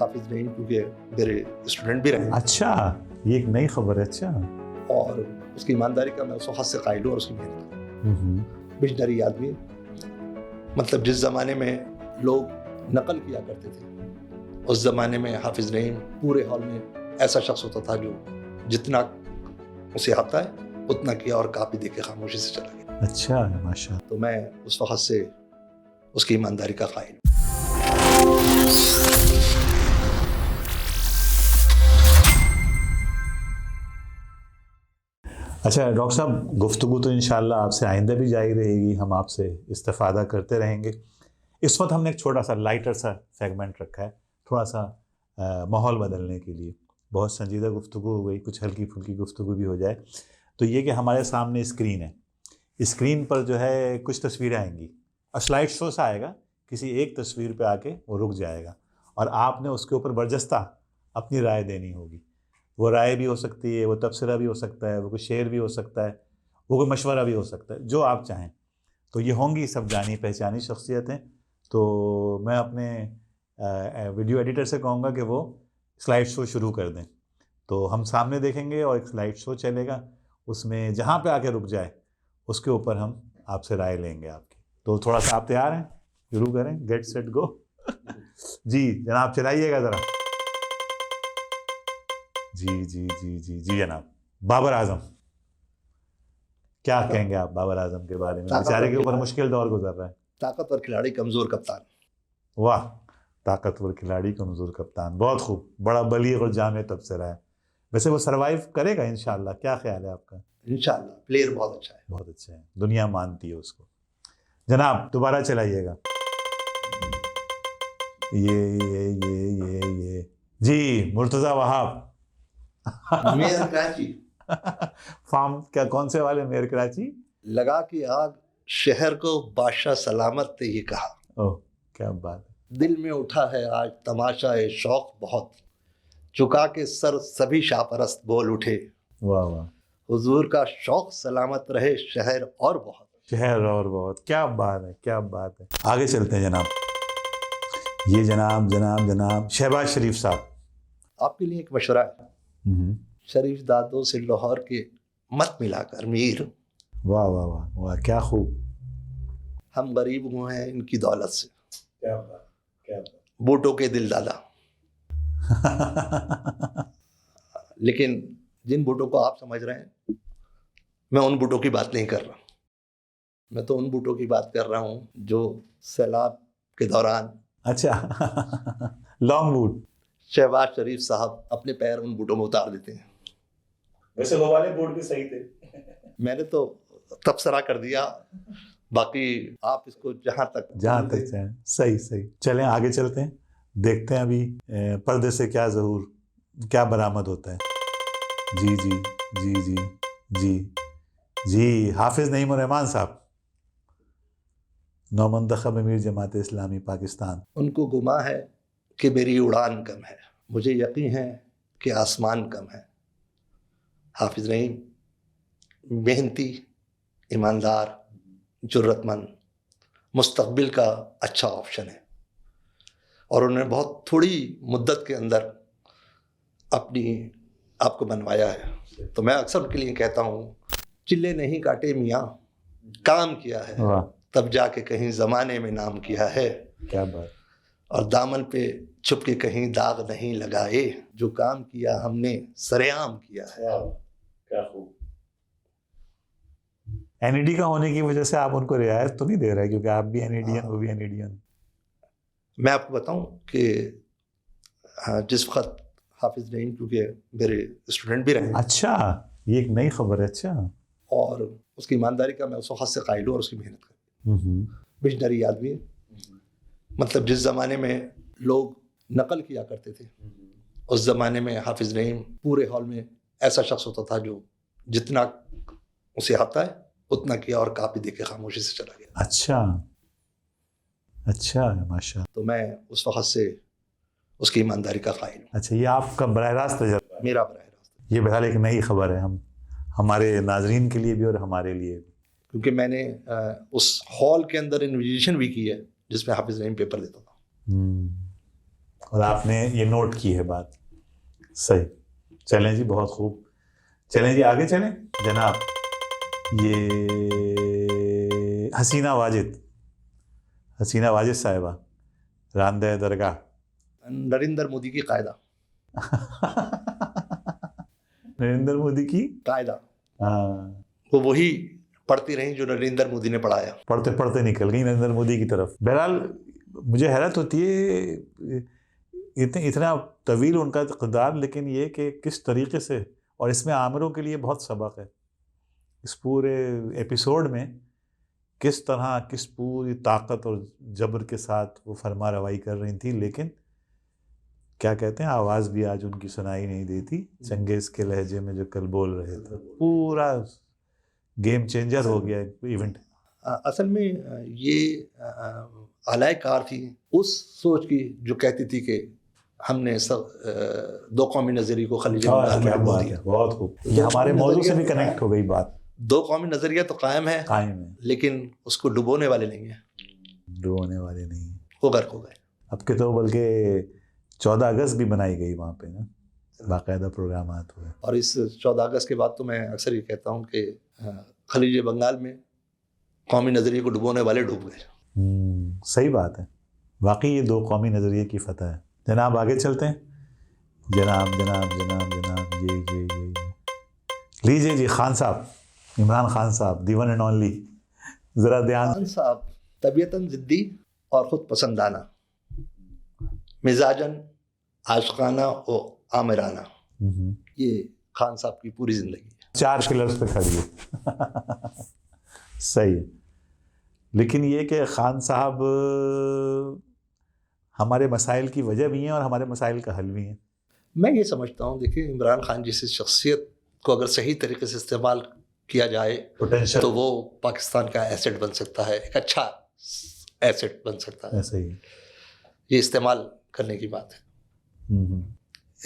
حافظ نعیم کیونکہ میرے اسٹوڈنٹ بھی رہے. اچھا یہ ایک نئی خبر ہے. اچھا اور اس کی ایمانداری کا میں اس وقت سے قائل ہوں اور اس کی محنت. مشنری آدمی, مطلب جس زمانے میں لوگ نقل کیا کرتے تھے اس زمانے میں حافظ نعیم پورے ہال میں ایسا شخص ہوتا تھا جو جتنا اسے آتا ہے اتنا کیا اور کاپی دے کے خاموشی سے چلا گیا. اچھا ماشاء. تو میں اس وقت سے اس کی ایمانداری کا قائل ہوں. اچھا ڈاکٹر صاحب, گفتگو تو انشاءاللہ آپ سے آئندہ بھی جاری رہے گی, ہم آپ سے استفادہ کرتے رہیں گے. اس وقت ہم نے ایک چھوٹا سا لائٹر سا سیگمنٹ رکھا ہے, تھوڑا سا ماحول بدلنے کے لیے. بہت سنجیدہ گفتگو ہو گئی, کچھ ہلکی پھلکی گفتگو بھی ہو جائے. تو یہ کہ ہمارے سامنے اسکرین ہے, اسکرین پر جو ہے کچھ تصویریں آئیں گی, اور سلائڈ شو سے آئے گا, کسی ایک تصویر پہ آ کے وہ رک جائے گا, اور آپ نے اس کے اوپر برجستہ اپنی رائے دینی ہوگی. وہ رائے بھی ہو سکتی ہے, وہ تبصرہ بھی ہو سکتا ہے, وہ کوئی شعر بھی ہو سکتا ہے, وہ کوئی مشورہ بھی ہو سکتا ہے, جو آپ چاہیں. تو یہ ہوں گی سب جانی پہچانی شخصیتیں. تو میں اپنے ویڈیو ایڈیٹر سے کہوں گا کہ وہ سلائڈ شو شروع کر دیں. تو ہم سامنے دیکھیں گے اور ایک سلائڈ شو چلے گا, اس میں جہاں پہ آ کے رک جائے اس کے اوپر ہم آپ سے رائے لیں گے آپ کی. تو تھوڑا سا آپ تیار ہیں؟ شروع کریں, گیٹ سیٹ گو. جی جناب چلائیے گا ذرا. جی جی جی جی جی جناب. بابر اعظم, کیا کہیں گے آپ بابر اعظم کے بارے میں؟ بیچارے کے اوپر مشکل دور گزر رہا ہے. طاقتور کھلاڑی, کمزور کپتان. واہ, طاقتور کھلاڑی کمزور کپتان, بہت خوب, بڑا بلیغ اور جامع تبصرہ ہے. ویسے وہ سروائیو کرے گا انشاءاللہ, کیا خیال ہے آپ کا؟ انشاءاللہ, پلیئر بہت اچھا ہے. بہت اچھا ہے, دنیا مانتی ہے اس کو. جناب دوبارہ چلائیے گا. یہ جی مرتضیٰ وہاب. میر کراچی. فارم کیا, کون سے والے میر کراچی؟ لگا کہ آگ شہر کو بادشاہ سلامت نے یہ کہا. اوہ کیا بات ہے. دل میں اٹھا ہے آج تماشا شوق بہت, چکا کے سر سبھی شاہ پرست بول اٹھے. واہ واہ, حضور کا شوق سلامت رہے شہر اور بہت. شہر اور بہت, کیا بات ہے, کیا بات ہے. آگے چلتے ہیں جناب. یہ جناب شہباز شریف صاحب. آپ کے لیے ایک مشورہ ہے. شریف دادوں سے لاہور کے مت ملا کر میر. واہ واہ واہ واہ, کیا خوب. ہم غریب ہوئے ہیں ان کی دولت سے. کیا بات, کیا بات. بوٹوں کے دل دادا. لیکن جن بوٹوں کو آپ سمجھ رہے ہیں, میں ان بوٹوں کی بات نہیں کر رہا. میں تو ان بوٹوں کی بات کر رہا ہوں جو سیلاب کے دوران. اچھا لانگ بوٹ. شہباز شریف صاحب اپنے پیر ان بوٹوں میں اتار دیتے ہیں. ویسے وہ والے بوٹ بھی صحیح تھے. میں نے تو تبصرہ کر دیا, باقی آپ اس کو جہاں تک چاہیں. صحیح. چلیں آگے چلتے ہیں, دیکھتے ہیں ابھی پردے سے کیا ظہور, کیا برآمد ہوتا ہے. جی حافظ نعیم الرحمان صاحب, نومنتخب امیر جماعت اسلامی پاکستان. ان کو گما ہے کہ میری اڑان کم ہے, مجھے یقین ہے کہ آسمان کم ہے. حافظ نعیم محنتی, ایماندار, جرت مند, مستقبل کا اچھا آپشن ہے, اور انہوں نے بہت تھوڑی مدت کے اندر اپنی آپ کو بنوایا ہے. تو میں اکثر ان کے لیے کہتا ہوں, چلے نہیں کاٹے میاں, کام کیا ہے تب جا کے کہیں زمانے میں نام کیا ہے. کیا بات. اور دامن پہ چھپ کے کہیں داغ نہیں لگائے, جو کام کیا ہم نے سرعام کیا ہے. کیا خوب. این ای ڈی کا ہونے کی وجہ سے آپ ان کو رعایت تو نہیں دے رہے, کیونکہ آپ بھی این ای ڈی ہیں, وہ بھی این ای ڈی ہیں. میں آپ کو بتاؤں کہ جس وقت حافظ نعیم کیونکہ میرے اسٹوڈنٹ بھی رہے. اچھا یہ ایک نئی خبر ہے. اچھا. اور اس کی ایمانداری کا میں اس وقت سے قائل ہوں اور اس کی محنت کروں. مشنری آدمی, مطلب جس زمانے میں لوگ نقل کیا کرتے تھے اس زمانے میں حافظ نعیم پورے ہال میں ایسا شخص ہوتا تھا جو جتنا اسے آتا ہے اتنا کیا اور کاپی دے کے خاموشی سے چلا گیا. اچھا ماشاء. تو میں اس وقت سے اس کی ایمانداری کا قائل ہوں. اچھا یہ آپ کا براہ راست تجربہ؟ میرا براہ راست. یہ بہرحال ایک نئی خبر ہے, ہمارے ناظرین کے لیے بھی اور ہمارے لیے بھی, کیونکہ میں نے اس ہال کے اندر انویٹیشن بھی کی ہے جس میں حافظ نعیم پیپر دیتا تھا. اور آپ نے یہ نوٹ کی ہے بات. صحیح. چلیں جی, بہت خوب. چلیں جی آگے چلیں جناب. یہ حسینہ واجد صاحبہ, راندہ درگاہ. نریندر مودی کی قاعدہ. نریندر مودی کی قاعدہ. ہاں, وہ وہی پڑھتی رہیں جو نریندر مودی نے پڑھایا. پڑھتے پڑھتے نکل گئی نریندر مودی کی طرف. بہرحال مجھے حیرت ہوتی ہے اتنا طویل ان کا اقتدار, لیکن یہ کہ کس طریقے سے, اور اس میں عامروں کے لیے بہت سبق ہے اس پورے ایپیسوڈ میں, کس طرح کس پوری طاقت اور جبر کے ساتھ وہ فرما روائی کر رہی تھی, لیکن کیا کہتے ہیں, آواز بھی آج ان کی سنائی نہیں دیتی چنگیز کے لہجے میں جو کل بول رہے تھے. پورا گیم چینجر ہو گیا ایونٹ. اصل میں یہ اعلی کار تھی اس سوچ کی جو کہتی تھی کہ ہم نے سب دو قومی نظریے کو خلیج بنگال میں ڈبو دیا. بہت خوب, یہ ہمارے موضوع سے بھی کنیکٹ ہو گئی بات. دو قومی نظریہ تو قائم ہے, لیکن اس کو ڈبونے والے نہیں ہیں. ڈبونے والے نہیں, وہ غرق ہو گئے. اب کے تو بلکہ 14 اگست بھی بنائی گئی وہاں پہ نا, باقاعدہ پروگرامات ہوئے. اور اس 14 اگست کے بعد تو میں اکثر یہ کہتا ہوں کہ خلیج بنگال میں قومی نظریے کو ڈبونے والے ڈوب گئے. صحیح بات ہے, واقعی یہ دو قومی نظریے کی فتح ہے. جناب آگے چلتے ہیں. جناب جناب جناب جناب یہ لیجیے جی, خان صاحب, عمران خان صاحب, دی ون اینڈ اونلی. ذرا دھیان. خان صاحب طبیعتاً ضدی اور خود پسندانہ, مزاجاً عاشقانہ و آمرانہ. یہ خان صاحب کی پوری زندگی ہے. 4 پلرز پہ کھڑی ہے. صحیح ہے. لیکن یہ کہ خان صاحب ہمارے مسائل کی وجہ بھی ہیں اور ہمارے مسائل کا حل بھی ہیں. میں یہ سمجھتا ہوں, دیکھیں عمران خان جیسی شخصیت کو اگر صحیح طریقے سے استعمال کیا جائے تو وہ پاکستان کا ایسٹ بن سکتا ہے, ایک اچھا ایسٹ بن سکتا ہے. ایسا ہی یہ استعمال کرنے کی بات ہے.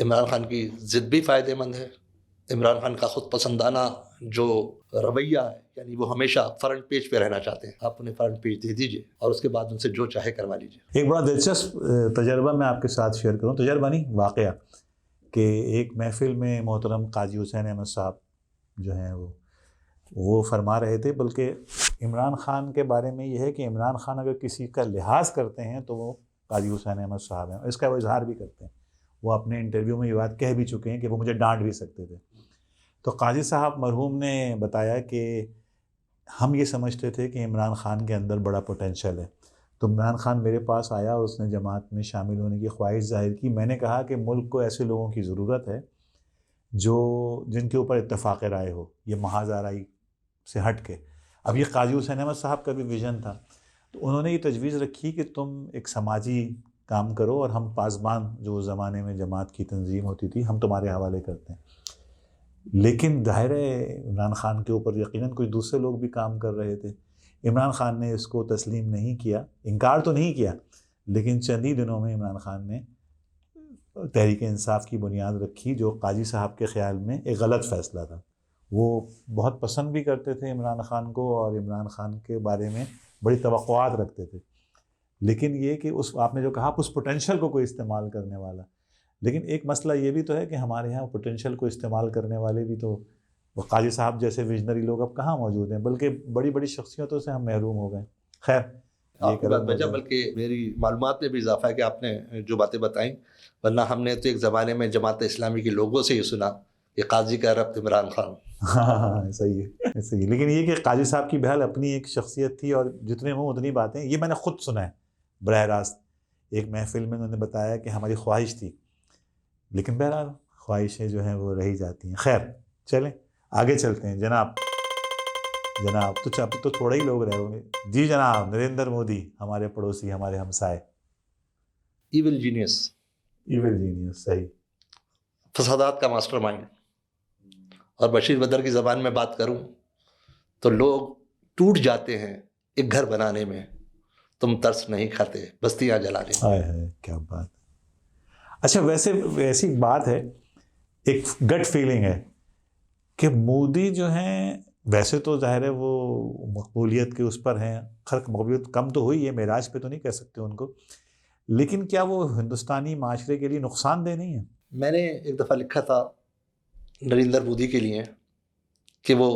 عمران خان کی ضد بھی فائدہ مند ہے. عمران خان کا خود پسندانہ جو رویہ ہے, یعنی وہ ہمیشہ فرنٹ پیج پہ رہنا چاہتے ہیں, آپ انہیں فرنٹ پیج دے دیجئے اور اس کے بعد ان سے جو چاہے کروا لیجئے. ایک بڑا دلچسپ تجربہ میں آپ کے ساتھ شیئر کروں, تجربہ نہیں واقعہ, کہ ایک محفل میں محترم قاضی حسین احمد صاحب جو ہیں وہ فرما رہے تھے, بلکہ عمران خان کے بارے میں یہ ہے کہ عمران خان اگر کسی کا لحاظ کرتے ہیں تو وہ قاضی حسین احمد صاحب ہیں, اور اس کا وہ اظہار بھی کرتے ہیں. وہ اپنے انٹرویو میں یہ بات کہہ بھی چکے ہیں کہ وہ مجھے ڈانٹ بھی سکتے تھے. تو قاضی صاحب مرحوم نے بتایا کہ ہم یہ سمجھتے تھے کہ عمران خان کے اندر بڑا پوٹینشل ہے, تو عمران خان میرے پاس آیا اور اس نے جماعت میں شامل ہونے کی خواہش ظاہر کی. میں نے کہا کہ ملک کو ایسے لوگوں کی ضرورت ہے جن کے اوپر اتفاق رائے ہو, یہ محاذ آرائی سے ہٹ کے. اب یہ قاضی حسین احمد صاحب کا بھی ویژن تھا, تو انہوں نے یہ تجویز رکھی کہ تم ایک سماجی کام کرو اور ہم پاسبان جو اس زمانے میں جماعت کی تنظیم ہوتی تھی ہم تمہارے حوالے کرتے ہیں. لیکن ظاہر ہے عمران خان کے اوپر یقیناً کچھ دوسرے لوگ بھی کام کر رہے تھے. عمران خان نے اس کو تسلیم نہیں کیا, انکار تو نہیں کیا, لیکن چند ہی دنوں میں عمران خان نے تحریک انصاف کی بنیاد رکھی, جو قاضی صاحب کے خیال میں ایک غلط فیصلہ تھا. وہ بہت پسند بھی کرتے تھے عمران خان کو اور عمران خان کے بارے میں بڑی توقعات رکھتے تھے, لیکن یہ کہ آپ نے جو کہا اس پوٹینشیل کو کوئی استعمال کرنے والا. لیکن ایک مسئلہ یہ بھی تو ہے کہ ہمارے یہاں پوٹینشیل کو استعمال کرنے والے بھی تو وہ قاضی صاحب جیسے ویژنری لوگ اب کہاں موجود ہیں, بلکہ بڑی بڑی شخصیتوں سے ہم محروم ہو گئے. خیر آپ کی بات بچا, بلکہ میری معلومات میں بھی اضافہ ہے کہ آپ نے جو باتیں بتائیں, ورنہ ہم نے تو ایک زمانے میں جماعت اسلامی کے لوگوں سے یہ سنا کہ قاضی کا ربط عمران خان. ہاں صحیح ہے, صحیح ہے. لیکن یہ کہ قاضی صاحب کی بہرحال اپنی ایک شخصیت تھی اور جتنے منہ اتنی باتیں. یہ میں نے خود سنا ہے براہ راست, ایک محفل میں انہوں نے بتایا کہ ہماری خواہش تھی, لیکن بہرحال خواہشیں جو ہیں وہ رہی جاتی ہیں. خیر چلیں آگے چلتے ہیں. جناب تو تھوڑے ہی لوگ رہے ہوں گے. جی جناب, نریندر مودی ہمارے پڑوسی, ہمارے ہمسائے. Evil genius. صحیح. فسادات کا ماسٹر مائنڈ. اور بشیر بدر کی زبان میں بات کروں تو لوگ ٹوٹ جاتے ہیں ایک گھر بنانے میں, تم ترس نہیں کھاتے بستیاں جلانے میں. ہے کیا بات. اچھا ویسی بات ہے, ایک گٹ فیلنگ ہے کہ مودی جو ہیں, ویسے تو ظاہر ہے وہ مقبولیت کے اس پر ہیں, خیر مقبولیت کم تو ہوئی ہے, معراج پہ تو نہیں کہہ سکتے ان کو, لیکن کیا وہ ہندوستانی معاشرے کے لیے نقصان دہ نہیں ہے؟ میں نے ایک دفعہ لکھا تھا نریندر مودی کے لیے کہ وہ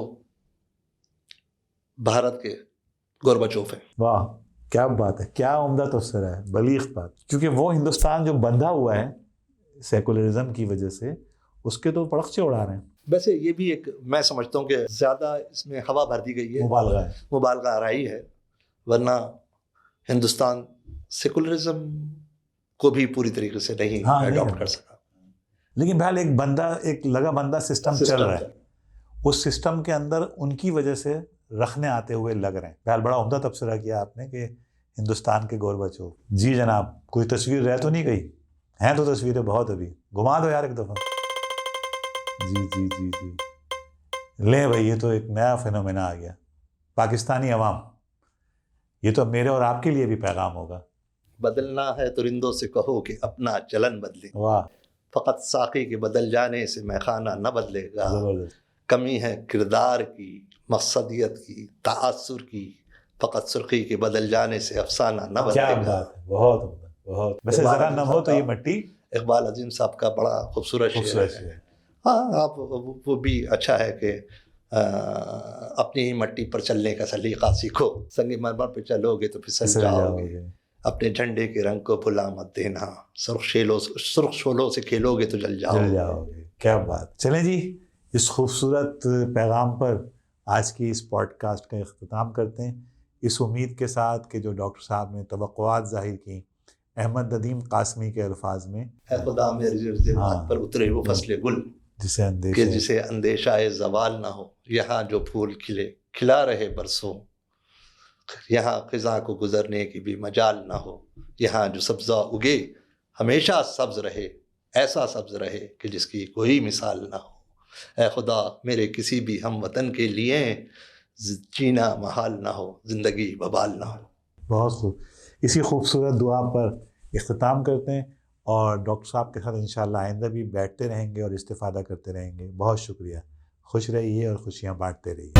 بھارت کے گورباچوف ہیں. واہ کیا بات ہے، کیا عمدہ تبصرہ ہے، بلیغ بات. کیونکہ وہ ہندوستان جو بندھا ہوا ہے سیکولرزم کی وجہ سے، اس کے تو پڑخچے اڑا رہے ہیں. ویسے یہ بھی ایک میں سمجھتا ہوں کہ زیادہ اس میں ہوا بھر دی گئی ہے، مبالغہ آرائی ہے، ورنہ ہندوستان سیکولرزم کو بھی پوری طریقے سے نہیں اڈاپٹ کر سکا. لیکن بہرحال ایک بندہ، ایک لگا بندہ سسٹم چل رہا ہے، اس سسٹم کے اندر ان کی وجہ سے رکھنے آتے ہوئے لگ رہے ہیں. بہرحال بڑا عمدہ تبصرہ کیا آپ نے کہ ہندوستان کے گورباچوف. جی جناب، کوئی تصویر رہ تو نہیں گئی؟ ہیں تو تصویریں بہت، ابھی گھما دو یار ایک دفعہ. جی جی جی جی لیں بھائی، یہ تو ایک نیا فینومینا آ گیا. پاکستانی عوام، یہ تو میرے اور آپ کے لیے بھی پیغام ہوگا. بدلنا ہے تو رندوں سے کہو کہ اپنا چلن بدلے. واہ، فقط ساقی کے بدل جانے سے میخانہ نہ بدلے گا. زبردست. کمی ہے کردار کی، مقصدیت کی، تاثر کی، فقط سرخی کے بدل جانے سے افسانہ نہ بدلے کیا گا. بات ہے، بہت عمدہ، بہت. ویسے ذرا نم ہو تو یہ مٹی. اقبال عظیم صاحب کا بڑا خوبصورت شعر ہے. ہاں، آپ وہ بھی اچھا ہے کہ اپنی ہی مٹی پر چلنے کا سلیقہ سیکھو. سنگ مرمر پہ چلو گے تو پھسل جاؤ گے. اپنے جھنڈے کے رنگ کو بھلا مت دینا. سرخ شولوں سے کھیلو گے تو جل جاؤ گے. کیا بات. چلیں جی، اس خوبصورت پیغام پر آج کی اس پوڈ کاسٹ کا اختتام کرتے ہیں، اس امید کے ساتھ کہ جو ڈاکٹر صاحب نے توقعات ظاہر کی احمد ندیم قاسمی کے الفاظ میں، اے خدا میرے جذبات پر اترے وہ فصل گل جسے اندیشہ زوال نہ ہو. یہاں جو پھول کھلا رہے برسوں، یہاں خزاں کو گزرنے کی بھی مجال نہ ہو. یہاں جو سبزہ اگے ہمیشہ سبز رہے، ایسا سبز رہے کہ جس کی کوئی مثال نہ ہو. اے خدا میرے کسی بھی ہم وطن کے لیے جینا محال نہ ہو، زندگی ببال نہ ہو. بہت خوب. اسی خوبصورت دعا پر اختتام کرتے ہیں، اور ڈاکٹر صاحب کے ساتھ انشاءاللہ آئندہ بھی بیٹھتے رہیں گے اور استفادہ کرتے رہیں گے. بہت شکریہ. خوش رہیے اور خوشیاں بانٹتے رہیے.